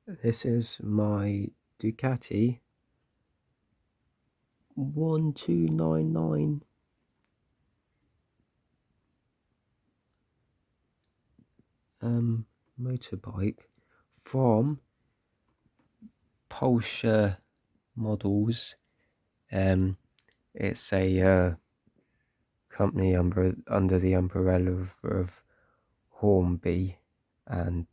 This is my Ducati 1299 motorbike from Pocher models. It's a company under the umbrella of Hornby and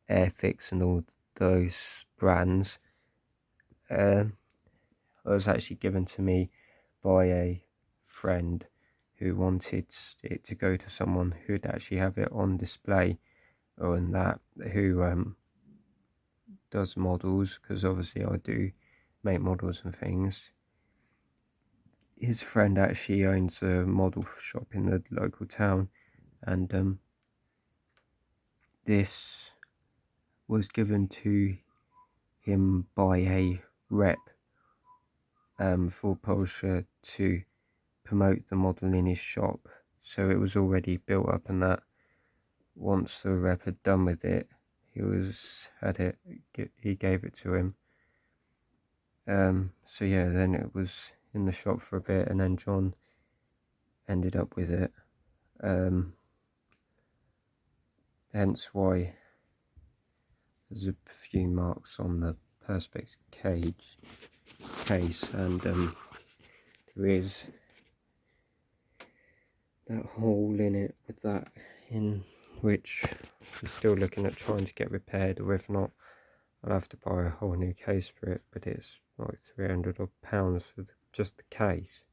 Airfix and all those brands. It was actually given to me by a friend who wanted it to go to someone who'd actually have it on display, or in that, who does models, because obviously I do make models and things. His friend actually owns a model shop in the local town, and this was given to him by a rep for Porsche to promote the model in his shop. So it was already built up, and that once the rep had done with it, he gave it to him. So yeah, then it was in the shop for a bit, and then John ended up with it. Hence why there's a few marks on the perspex case, and there is that hole in it with that in, which I'm still looking at trying to get repaired, or if not, I'll have to buy a whole new case for it, but it's like £300 for just the case.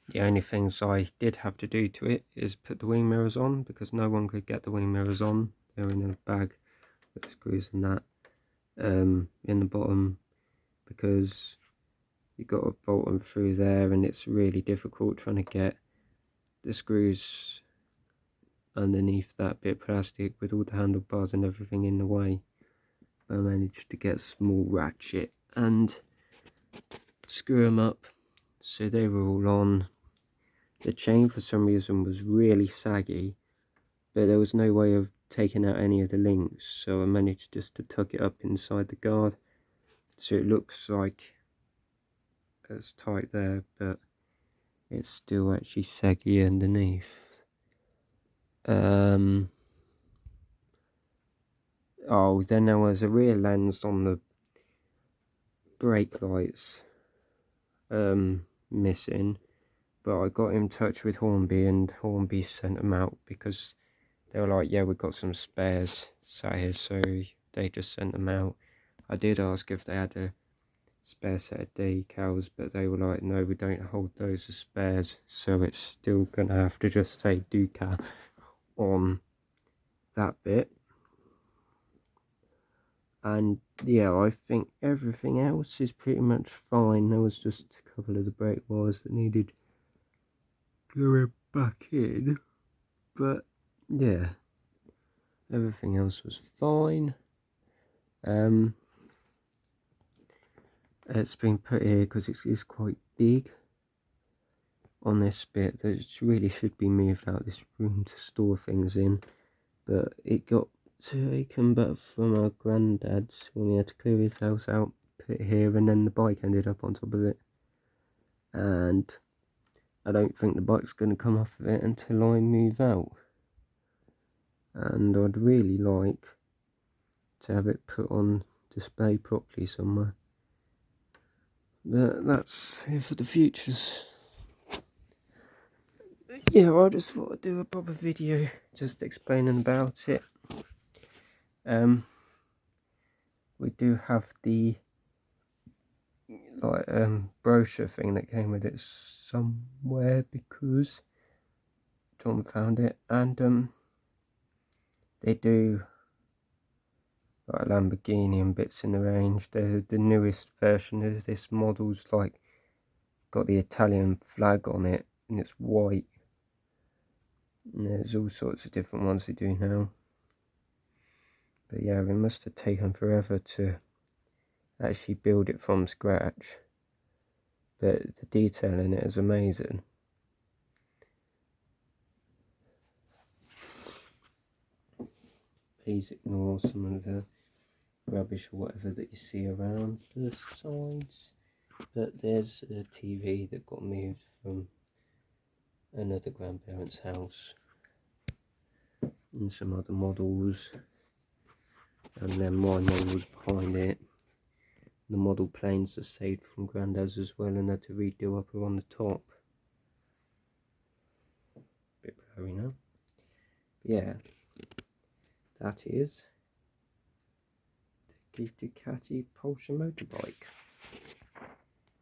The only things I did have to do to it is put the wing mirrors on, because no one could get the wing mirrors on. They're in a bag with screws and that in the bottom, because you got to bolt them through there, and it's really difficult trying to get the screws underneath that bit of plastic with all the handlebars and everything in the way. I managed to get a small ratchet and screw them up, so they were all on. The chain for some reason was really saggy, but there was no way of taking out any of the links, so I managed just to tuck it up inside the guard, so it looks like it's tight there, but it's still actually saggy underneath. Oh, then there was a rear lens on the brake lights missing, but I got in touch with Hornby, and Hornby sent them out, because they were like, yeah, we've got some spares sat here, so they just sent them out. I did ask if they had a spare set of decals, but they were like, no, we don't hold those as spares, so it's still gonna have to just say Ducat on that bit. And yeah, I think everything else is pretty much fine. There was just a couple of the brake wires that needed gluing back in, but yeah, everything else was fine. It's been put here because it's quite big on this bit. That really should be moved out this room to store things in, but it got taken back from our granddad's when he had to clear his house out, put it here, and then the bike ended up on top of it, and I don't think the bike's going to come off of it until I move out, and I'd really like to have it put on display properly somewhere. But that's it for the futures. Yeah, I just thought I'd do a proper video just explaining about it. We do have the brochure thing that came with it somewhere, because John found it, and they do like Lamborghini and bits in the range. The newest version of this model's like got the Italian flag on it, and it's white. And there's all sorts of different ones they do now. But yeah, it must have taken forever to actually build it from scratch. But the detail in it is amazing. please ignore some of the rubbish or whatever that you see around the sides. But there's a TV that got moved from another grandparent's house, and some other models, and then my model's behind it. The model planes are saved from Grandad's as well, and had to redo up on the top. Bit blurry now. But yeah, that is the Ducati Pocher motorbike.